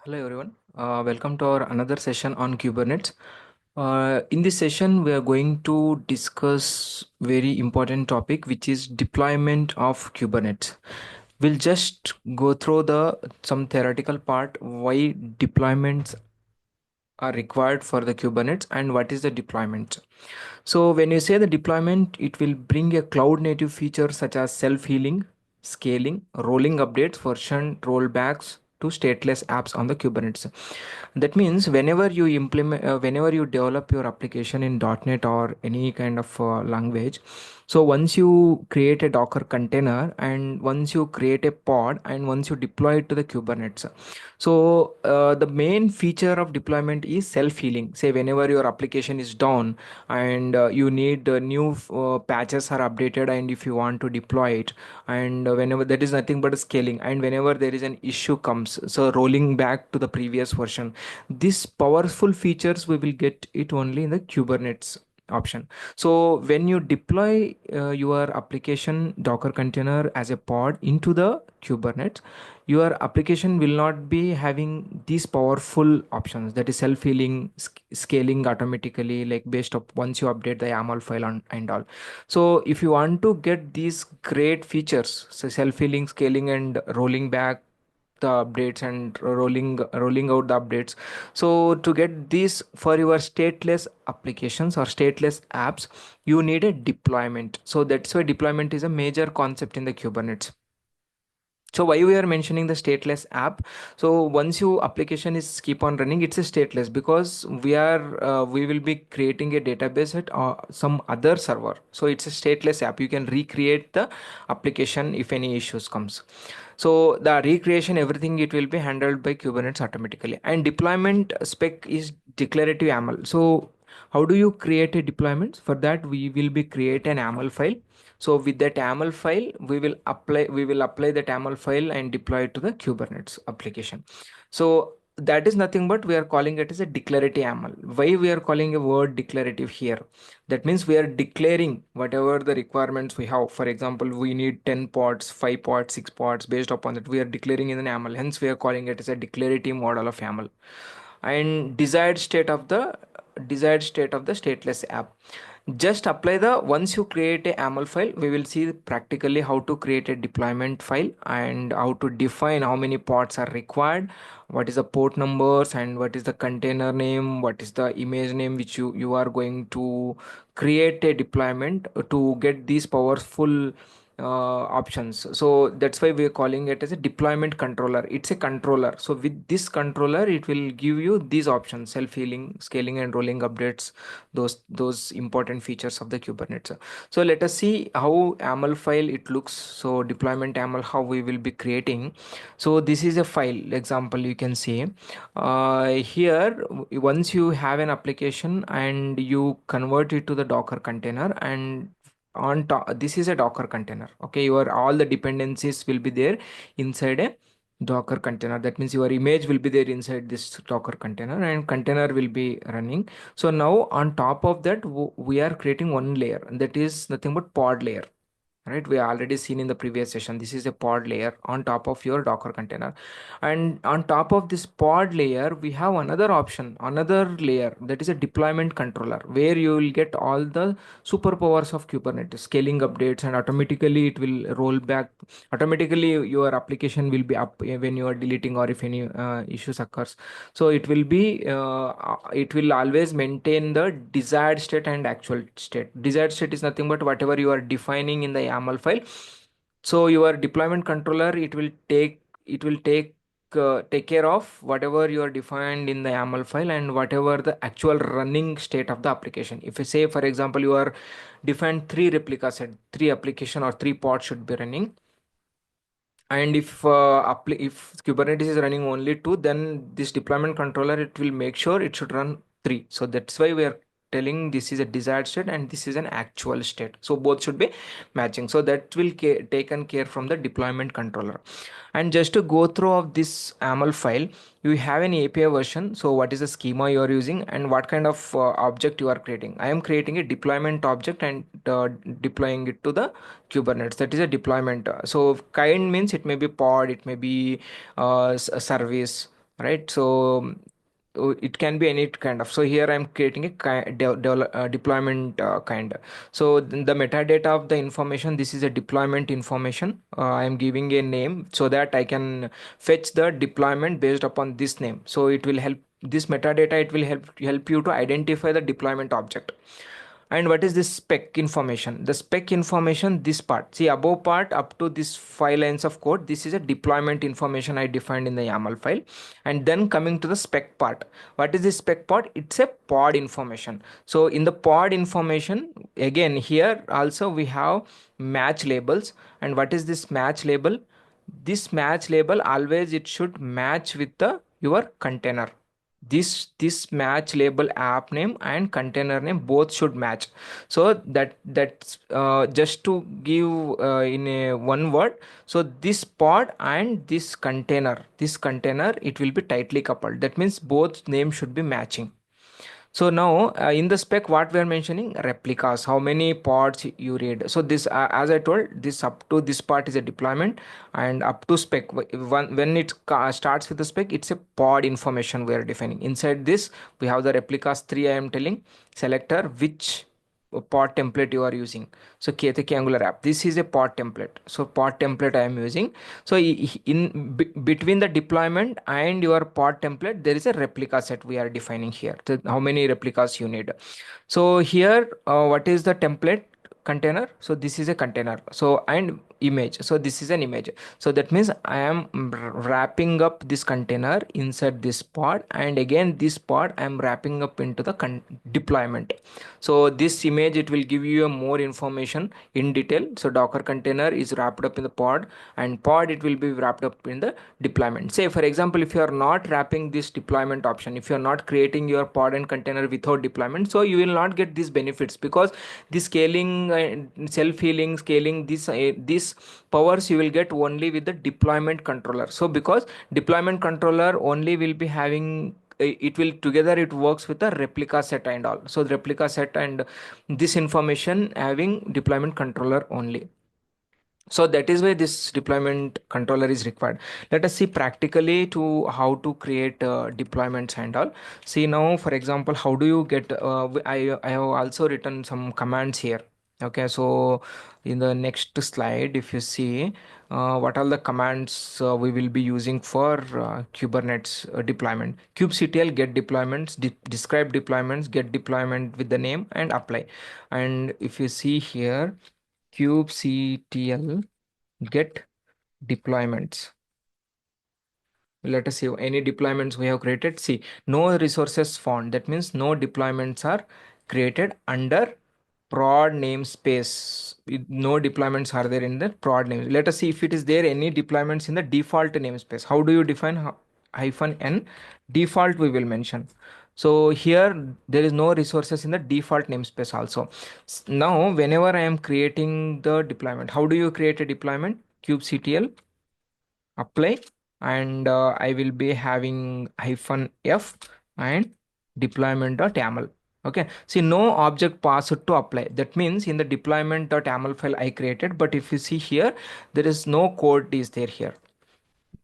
Hello everyone. Welcome to our another session on Kubernetes. In this session, we are going to discuss very important topic, which is deployment of Kubernetes. We'll just go through the some theoretical part, why deployments are required for the Kubernetes and what is the deployment. So when you say the deployment, it will bring a cloud native feature such as self-healing, scaling, rolling updates, version rollbacks to stateless apps on the Kubernetes. That means whenever you develop your application in .NET or any kind of language, so once you create a Docker container and once you create a pod and once you deploy it to the Kubernetes, so the main feature of deployment is self-healing. Say whenever your application is down and you need new patches are updated, and if you want to deploy it, and whenever that is nothing but scaling, and whenever there is an issue comes, so rolling back to the previous version, these powerful features we will get it only in the Kubernetes option. So when you deploy your application Docker container as a pod into the Kubernetes, your application will not be having these powerful options, that is self-healing, scaling automatically, like based up once you update the YAML file and all. So if you want to get these great features, so self-healing, scaling, and rolling back the updates and rolling out the updates, so to get these for your stateless applications or stateless apps, you need a deployment. So that's why deployment is a major concept in the Kubernetes. So why we are mentioning the stateless app? So once your application is keep on running, it's a stateless because we will be creating a database at some other server. So it's a stateless app. You can recreate the application if any issues comes. So the recreation, everything, it will be handled by Kubernetes automatically. And deployment spec is declarative YAML. So how do you create a deployment? For that, we will be create an YAML file. So with that YAML file, we will apply that YAML file and deploy it to the Kubernetes application. So that is nothing but we are calling it as a declarative YAML. Why we are calling a word declarative here? That means we are declaring whatever the requirements we have. For example, we need 10 pods, 5 pods, 6 pods. Based upon that, we are declaring in an YAML. Hence, we are calling it as a declarative model of YAML. And desired state of the stateless app, just apply the once you create a YAML file, we will see practically how to create a deployment file and how to define how many pods are required, what is the port numbers, and what is the container name, what is the image name which you are going to create a deployment to get these powerful options. So that's why we're calling it as a deployment controller. It's a controller. So with this controller, it will give you these options: self-healing, scaling, and rolling updates, those important features of the Kubernetes. So let us see how YAML file it looks. So deployment YAML, how we will be creating. So this is a file example, you can see here. Once you have an application and you convert it to the Docker container, and on top, this is a Docker container. Okay, your all the dependencies will be there inside a Docker container. That means your image will be there inside this Docker container and container will be running. So now on top of that, we are creating one layer, and that is nothing but pod layer. Right, we already seen in the previous session, this is a pod layer on top of your Docker container. And on top of this pod layer, we have another option, another layer, that is a deployment controller, where you will get all the superpowers of Kubernetes, scaling updates, and automatically it will roll back. Automatically your application will be up when you are deleting or if any issues occurs. So it will always maintain the desired state and actual state. Desired state is nothing but whatever you are defining in the YAML file. So your deployment controller, it will take care of whatever you are defined in the YAML file and whatever the actual running state of the application. If you say, for example, you are defined three replicas at three application or three pods should be running, and if Kubernetes is running only two, then this deployment controller, it will make sure it should run three. So that's why we are telling this is a desired state and this is an actual state, so both should be matching. So that will taken care from the deployment controller. And just to go through of this YAML file, you have an API version. So what is the schema you are using and what kind of object you are creating? I am creating a deployment object and deploying it to the Kubernetes. That is a deployment. So kind means it may be pod, it may be a service. right? So it can be any kind of. So here I'm creating a deployment kind. So the metadata of the information, this is a deployment information. I am giving a name so that I can fetch the deployment based upon this name. So it will help, this metadata, it will help you to identify the deployment object. And what is this spec information? The spec information, this part, see above part up to this 5 lines of code, this is a deployment information I defined in the YAML file. And then coming to the spec part, what is this spec part? It's a pod information. So in the pod information, again here also we have match labels. And what is this match label? This match label, always it should match with the your container. This match label, app name and container name, both should match. So that's just to give in a one word. So this pod and this container, it will be tightly coupled. That means both names should be matching. So now in the spec, what we are mentioning, replicas, how many pods you read. So this, as I told, this up to this part is a deployment, and up to spec, when it starts with the spec, it's a pod information we are defining. Inside this, we have the replicas 3. I am telling selector which pod template you are using. So Ketaki Angular app, this is a pod template. So pod template I am using. So between the deployment and your pod template, there is a replica set we are defining here. So how many replicas you need. So here, what is the template container? So this is a container. So and image. So this is an image. So that means I am wrapping up this container inside this pod, and again this pod I am wrapping up into the deployment. So this image, it will give you a more information in detail. So Docker container is wrapped up in the pod, and pod, it will be wrapped up in the deployment. Say for example, if you are not wrapping this deployment option, if you are not creating your pod and container without deployment, so you will not get these benefits, because the scaling, self-healing scaling, this powers you will get only with the deployment controller. So because deployment controller only will be having, it will together, it works with the replica set and all. So the replica set and this information having deployment controller only. So that is why this deployment controller is required. Let us see practically to how to create deployments and all. See now, for example, how do you get, I have also written some commands here. Okay, so in the next slide, if you see what are the commands we will be using for Kubernetes deployment. kubectl get deployments, describe deployments, get deployment with the name and apply. And if you see here, kubectl get deployments, let us see any deployments we have created. See, no resources found, that means no deployments are created under prod namespace. No deployments are there in the prod name. Let us see if it is there any deployments in the default namespace. How do you define -n? Default we will mention. So here there is no resources in the default namespace also. Now whenever I am creating the deployment, how do you create a deployment? kubectl apply, and I will be having -f and deployment.yaml. Okay, see no object passed to apply. That means in the deployment.yaml file I created, but if you see here, there is no code is there here.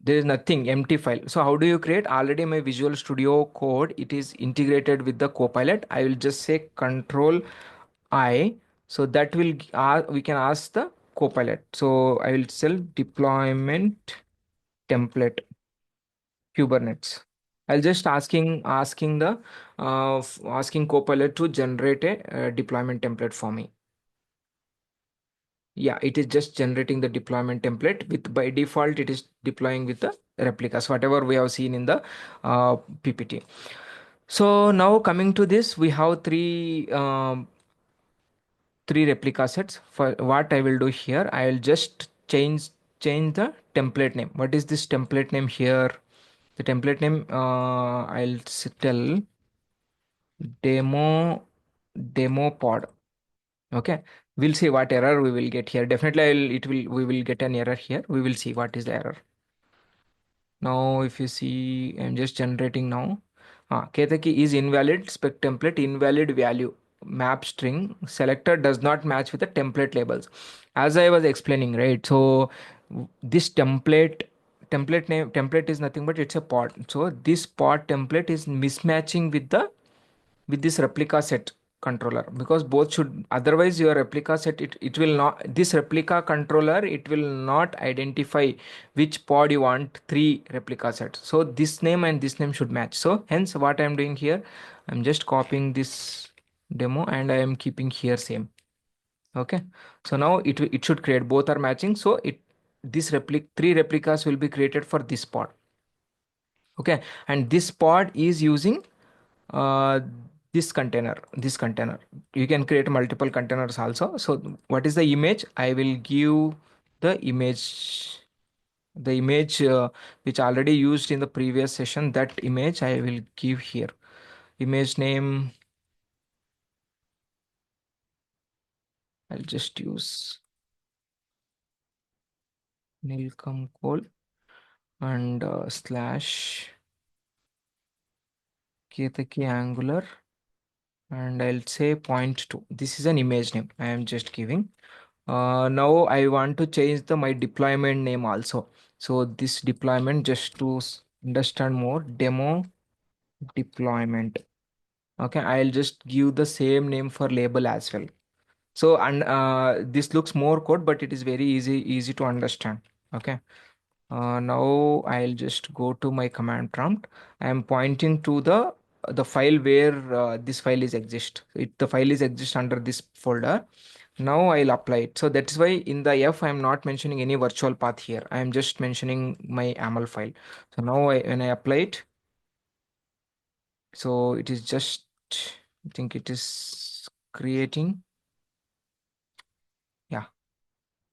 There is nothing, empty file. So how do you create? Already my Visual Studio code, it is integrated with the Copilot. I will just say Control I. So that will we can ask the Copilot. So I will self deployment template Kubernetes. I'll just asking the asking Copilot to generate a deployment template for me. Yeah, it is just generating the deployment template. With by default it is deploying with the replicas, whatever we have seen in the PPT. So now coming to this, we have three replica sets. For what I will do here, I will just change the template name. What is this template name here? The template name, I'll tell demo pod. Okay, we'll see what error we will get here. Definitely we will get an error here. We will see what is the error. Now if you see, I'm just generating now. Ketaki is invalid, spec template invalid value, map string selector does not match with the template labels. As I was explaining, right? So this template is nothing but it's a pod. So this pod template is mismatching with the with this replica set controller, because both should, otherwise your replica set, it will not, this replica controller, it will not identify which pod you want three replica sets. So this name and this name should match. So hence what I'm doing here, I'm just copying this demo and I am keeping here same. Okay, so now it should create, both are matching. So it, this three replicas will be created for this pod. Okay, and this pod is using uh, this container. You can create multiple containers also. So what is the image? I will give the image which already used in the previous session. That image I will give here. Image name, I'll just use Nilkam Cole and slash Ketaki Angular, and I'll say point 2. This is an image name I am just giving. Now I want to change the my deployment name also. So this deployment, just to understand more, demo deployment. Okay, I'll just give the same name for label as well. So, and this looks more code, but it is very easy to understand. Okay. Now I'll just go to my command prompt. I am pointing to the file where this file is exist. The file is exist under this folder. Now I'll apply it. So that's why in the F I'm not mentioning any virtual path here. I am just mentioning my YAML file. So now when I apply it, so it is just, I think it is creating. Yeah.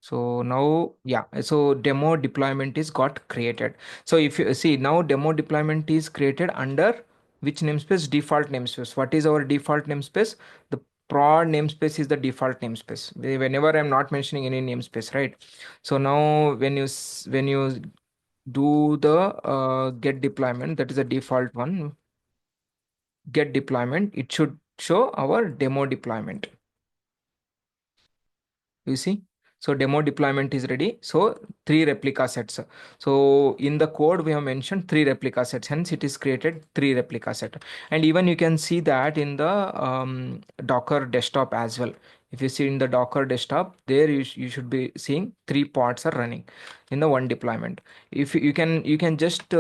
So now, yeah, so demo deployment is got created. So if you see now, demo deployment is created under which namespace? Default namespace. What is our default namespace? The prod namespace is the default namespace. Whenever I'm not mentioning any namespace, right? So now when you do the get deployment, that is a default one. Get deployment, it should show our demo deployment. You see, so demo deployment is ready. So three replica sets. So in the code we have mentioned three replica sets, hence it is created three replica set. And even you can see that in the Docker desktop as well. If you see in the Docker desktop, there you should be seeing three pods are running in the one deployment. If you can just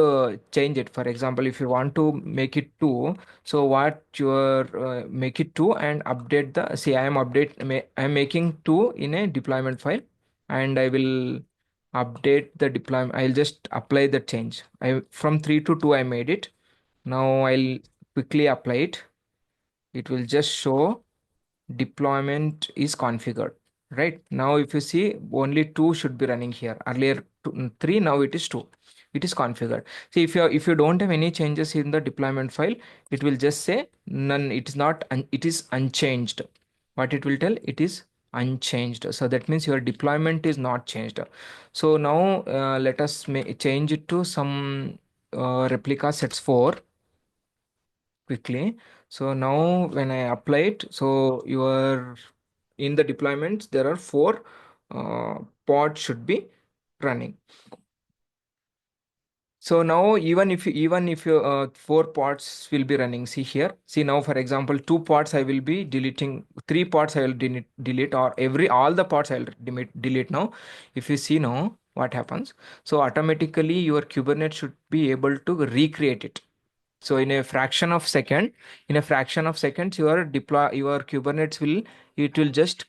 change it. For example, if you want to make it two, so what your make it two and update the, see, I am making two in a deployment file, and I will update the deployment. I'll just apply the change. I from 3 to 2 I made it. Now I'll quickly apply it. It will just show deployment is configured. Right now, if you see, only two should be running here. Earlier three, now it is two. It is configured. See, if you don't have any changes in the deployment file, it will just say none. It is not. It is unchanged. What it will tell? It is unchanged. So that means your deployment is not changed. So now let us change it to some replica sets 4 quickly. So now when I apply it, so your in the deployments there are four pods should be running. So now even if you four pods will be running, see here, see now for example two pods I will be deleting, three pods I will delete, or all the pods I will delete now. If you see now what happens, so automatically your Kubernetes should be able to recreate it. So in a fraction of seconds, your Kubernetes will, it will just,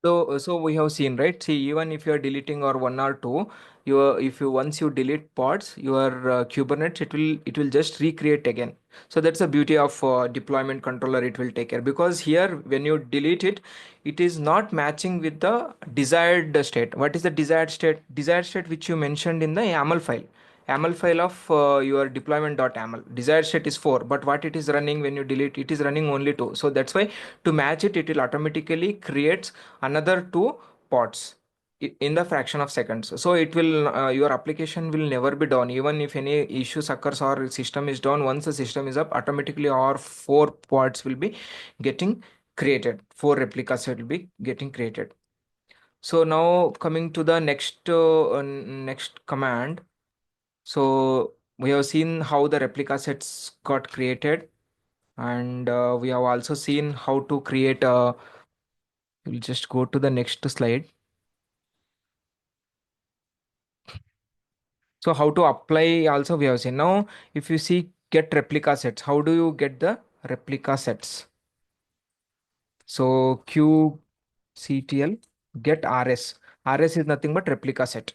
so we have seen, right? See, even if you are deleting or one or two, if you once you delete pods, your Kubernetes, it will just recreate again. So that's the beauty of deployment controller. It will take care, because here when you delete it, it is not matching with the desired state. What is the desired state? Desired state which you mentioned in the YAML file. YAML file of your deployment.yaml. Desired state is 4, but what it is running when you delete, it is running only 2. So that's why to match it, it will automatically create another two pods in the fraction of seconds. So it will, your application will never be down. Even if any issues occurs or system is down, once the system is up, automatically our four pods will be getting created. Four replicas will be getting created. So now coming to the next command. So we have seen how the replica sets got created, and we have also seen how to create a. We'll just go to the next slide. So how to apply also we have seen. Now, if you see get replica sets, how do you get the replica sets? So QCTL get RS. RS is nothing but replica set.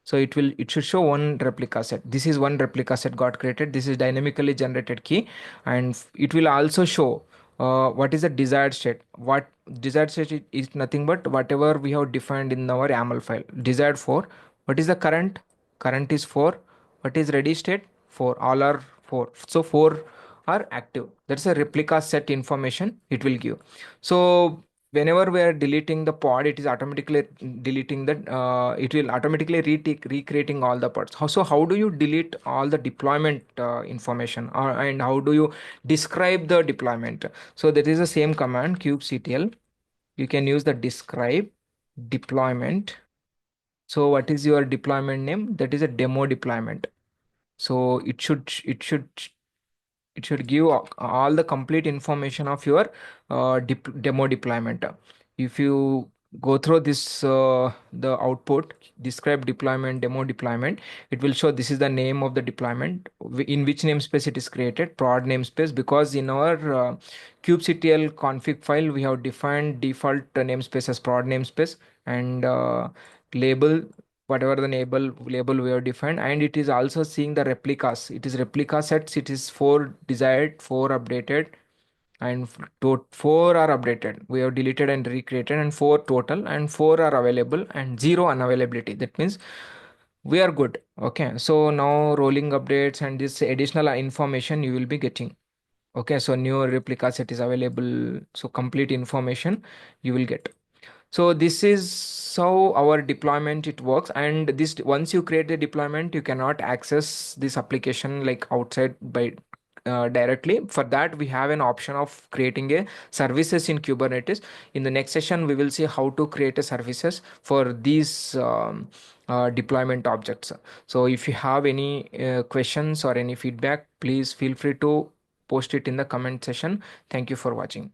So it should show one replica set. This is one replica set got created. This is dynamically generated key, and it will also show what is the desired state. What desired state is nothing but whatever we have defined in our YAML file. Desired for what is the current? Current is 4. What is ready state? 4. All are 4. So 4 are active. That's a replica set information it will give. So whenever we are deleting the pod, it is automatically deleting that. It will automatically recreating all the pods. So how do you delete all the deployment information, and how do you describe the deployment? So that is the same command kubectl. You can use the describe deployment. So what is your deployment name? That is a demo deployment. So it should give all the complete information of your demo deployment. If you go through this the output describe deployment demo deployment, it will show this is the name of the deployment, in which namespace it is created, prod namespace, because in our kubectl config file we have defined default namespace as prod namespace, and label whatever the label we have defined, and it is also seeing the replicas. It is replica sets. It is 4 desired, 4 updated, and 4 are updated. We have deleted and recreated, and 4 total, and 4 are available, and 0 unavailability. That means we are good. Okay, so now rolling updates and this additional information you will be getting. Okay, so new replica set is available, so complete information you will get. So this is how our deployment it works, and this once you create the deployment, you cannot access this application like outside by directly. For that, we have an option of creating a services in Kubernetes. In the next session, we will see how to create a services for these deployment objects. So if you have any questions or any feedback, please feel free to post it in the comment section. Thank you for watching.